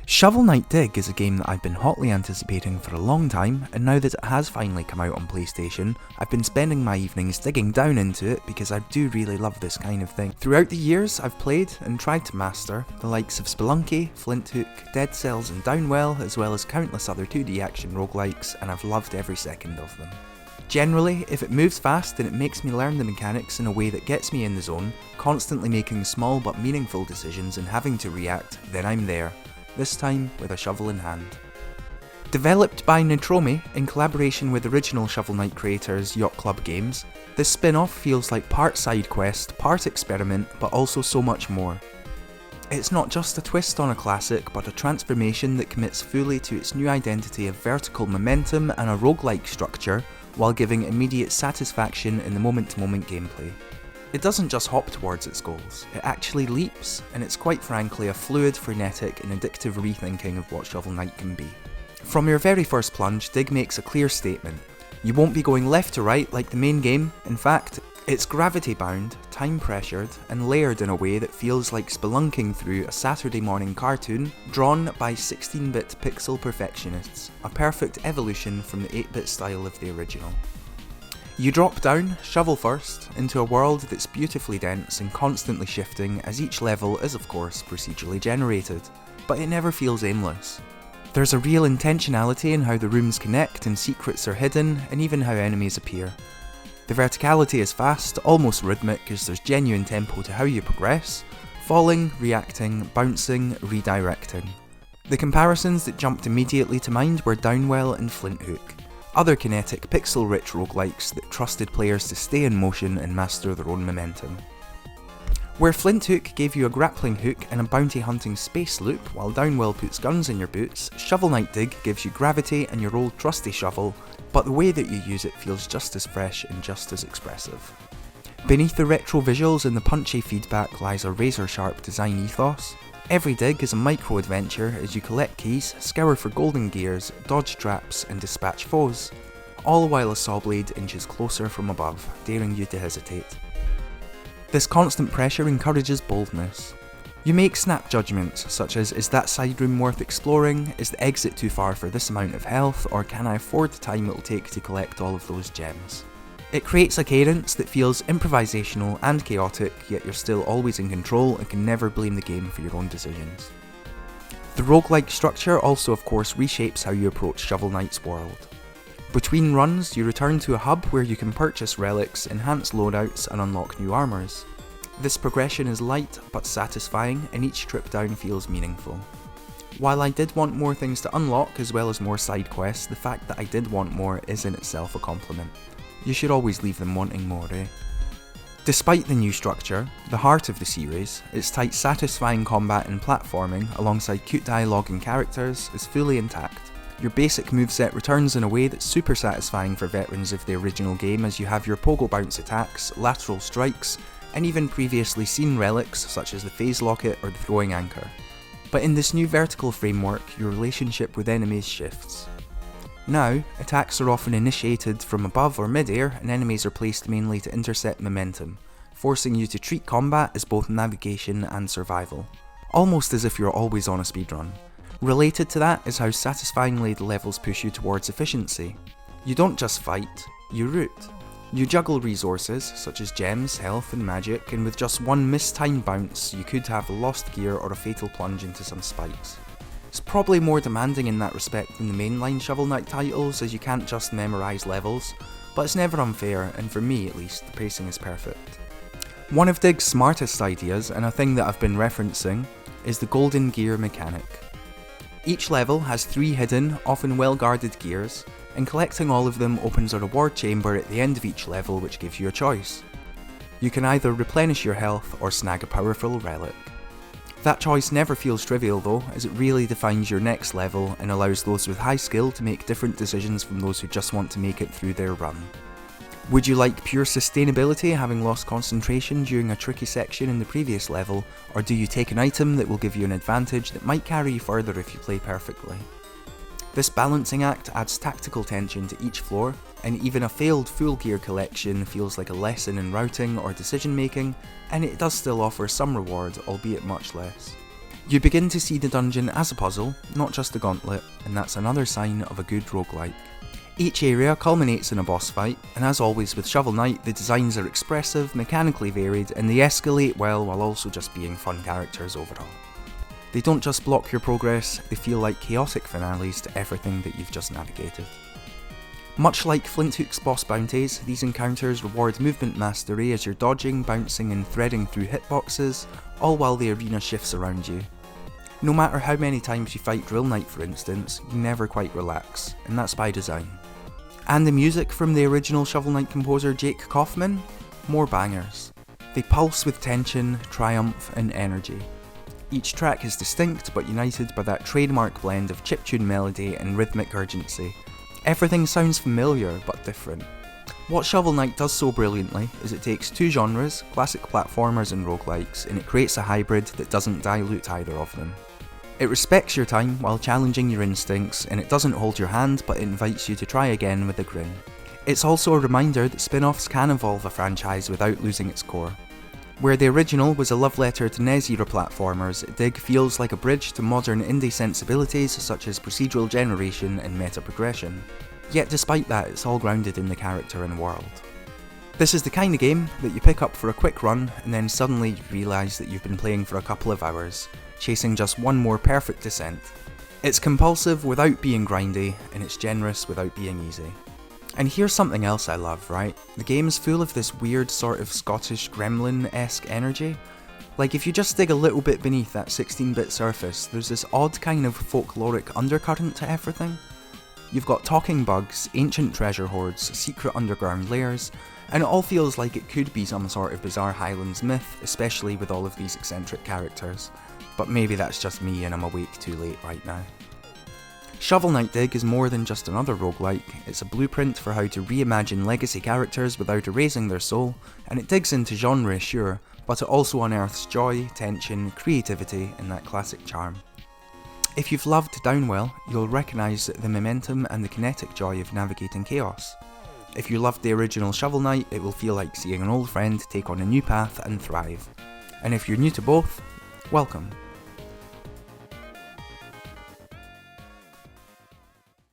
Shovel Knight Dig is a game that I've been hotly anticipating for a long time, and now that it has finally come out on PlayStation, I've been spending my evenings digging down into it because I do really love this kind of thing. Throughout the years, I've played and tried to master the likes of Spelunky, Flinthook, Dead Cells and Downwell, as well as countless other 2D action roguelikes, and I've loved every second of them. Generally, if it moves fast and it makes me learn the mechanics in a way that gets me in the zone, constantly making small but meaningful decisions and having to react, then I'm there. This time with a shovel in hand. Developed by Nitromi in collaboration with original Shovel Knight creators Yacht Club Games, this spin-off feels like part side quest, part experiment, but also so much more. It's not just a twist on a classic, but a transformation that commits fully to its new identity of vertical momentum and a roguelike structure, while giving immediate satisfaction in the moment-to-moment gameplay. It doesn't just hop towards its goals, it actually leaps, and it's quite frankly a fluid, frenetic and addictive rethinking of what Shovel Knight can be. From your very first plunge, Dig makes a clear statement. You won't be going left to right like the main game, in fact, it's gravity bound, time pressured, and layered in a way that feels like spelunking through a Saturday morning cartoon drawn by 16-bit pixel perfectionists, a perfect evolution from the 8-bit style of the original. You drop down, shovel first, into a world that's beautifully dense and constantly shifting as each level is of course procedurally generated, but it never feels aimless. There's a real intentionality in how the rooms connect and secrets are hidden, and even how enemies appear. The verticality is fast, almost rhythmic, as there's genuine tempo to how you progress, falling, reacting, bouncing, redirecting. The comparisons that jumped immediately to mind were Downwell and Flinthook, other kinetic, pixel-rich roguelikes that trusted players to stay in motion and master their own momentum. Where Flinthook gave you a grappling hook and a bounty hunting space loop, while Downwell puts guns in your boots, Shovel Knight Dig gives you gravity and your old trusty shovel, but the way that you use it feels just as fresh and just as expressive. Beneath the retro visuals and the punchy feedback lies a razor-sharp design ethos. Every dig is a micro-adventure as you collect keys, scour for golden gears, dodge traps and dispatch foes, all while a sawblade inches closer from above, daring you to hesitate. This constant pressure encourages boldness. You make snap judgments such as, is that side room worth exploring, is the exit too far for this amount of health, or can I afford the time it'll take to collect all of those gems? It creates a cadence that feels improvisational and chaotic, yet you're still always in control and can never blame the game for your own decisions. The roguelike structure also of course reshapes how you approach Shovel Knight's world. Between runs, you return to a hub where you can purchase relics, enhance loadouts and unlock new armors. This progression is light but satisfying, and each trip down feels meaningful. While I did want more things to unlock as well as more side quests, the fact that I did want more is in itself a compliment. You should always leave them wanting more, eh? Despite the new structure, the heart of the series, its tight satisfying combat and platforming alongside cute dialogue and characters, is fully intact. Your basic moveset returns in a way that's super satisfying for veterans of the original game, as you have your pogo bounce attacks, lateral strikes, and even previously seen relics such as the phase locket or the throwing anchor. But in this new vertical framework, your relationship with enemies shifts. Now, attacks are often initiated from above or mid-air, and enemies are placed mainly to intercept momentum, forcing you to treat combat as both navigation and survival, almost as if you're always on a speedrun. Related to that is how satisfyingly the levels push you towards efficiency. You don't just fight, you root. You juggle resources, such as gems, health and magic, and with just one mistimed bounce, you could have a lost gear or a fatal plunge into some spikes. It's probably more demanding in that respect than the mainline Shovel Knight titles, as you can't just memorise levels, but it's never unfair, and for me at least, the pacing is perfect. One of Dig's smartest ideas, and a thing that I've been referencing, is the golden gear mechanic. Each level has 3 hidden, often well-guarded gears, and collecting all of them opens a reward chamber at the end of each level which gives you a choice. You can either replenish your health or snag a powerful relic. That choice never feels trivial though, as it really defines your next level and allows those with high skill to make different decisions from those who just want to make it through their run. Would you like pure sustainability, having lost concentration during a tricky section in the previous level, or do you take an item that will give you an advantage that might carry you further if you play perfectly? This balancing act adds tactical tension to each floor, and even a failed full gear collection feels like a lesson in routing or decision making, and it does still offer some reward, albeit much less. You begin to see the dungeon as a puzzle, not just a gauntlet, and that's another sign of a good roguelike. Each area culminates in a boss fight, and as always with Shovel Knight, the designs are expressive, mechanically varied, and they escalate well while also just being fun characters overall. They don't just block your progress, they feel like chaotic finales to everything that you've just navigated. Much like Flinthook's boss bounties, these encounters reward movement mastery as you're dodging, bouncing and threading through hitboxes, all while the arena shifts around you. No matter how many times you fight Drill Knight for instance, you never quite relax, and that's by design. And the music from the original Shovel Knight composer Jake Kaufman? More bangers. They pulse with tension, triumph and energy. Each track is distinct but united by that trademark blend of chiptune melody and rhythmic urgency. Everything sounds familiar but different. What Shovel Knight does so brilliantly is it takes two genres, classic platformers and roguelikes, and it creates a hybrid that doesn't dilute either of them. It respects your time while challenging your instincts, and it doesn't hold your hand but it invites you to try again with a grin. It's also a reminder that spin-offs can evolve a franchise without losing its core. Where the original was a love letter to NES-era platformers, Dig feels like a bridge to modern indie sensibilities such as procedural generation and meta progression. Yet despite that, it's all grounded in the character and world. This is the kind of game that you pick up for a quick run and then suddenly you realise that you've been playing for a couple of hours, chasing just one more perfect descent. It's compulsive without being grindy, and it's generous without being easy. And here's something else I love, right? The game's full of this weird sort of Scottish Gremlin-esque energy. Like if you just dig a little bit beneath that 16-bit surface, there's this odd kind of folkloric undercurrent to everything. You've got talking bugs, ancient treasure hoards, secret underground lairs, and it all feels like it could be some sort of bizarre Highlands myth, especially with all of these eccentric characters. But maybe that's just me and I'm awake too late right now. Shovel Knight Dig is more than just another roguelike, it's a blueprint for how to reimagine legacy characters without erasing their soul, and it digs into genre, sure, but it also unearths joy, tension, creativity, and that classic charm. If you've loved Downwell, you'll recognise the momentum and the kinetic joy of navigating chaos. If you loved the original Shovel Knight, it will feel like seeing an old friend take on a new path and thrive. And if you're new to both, welcome.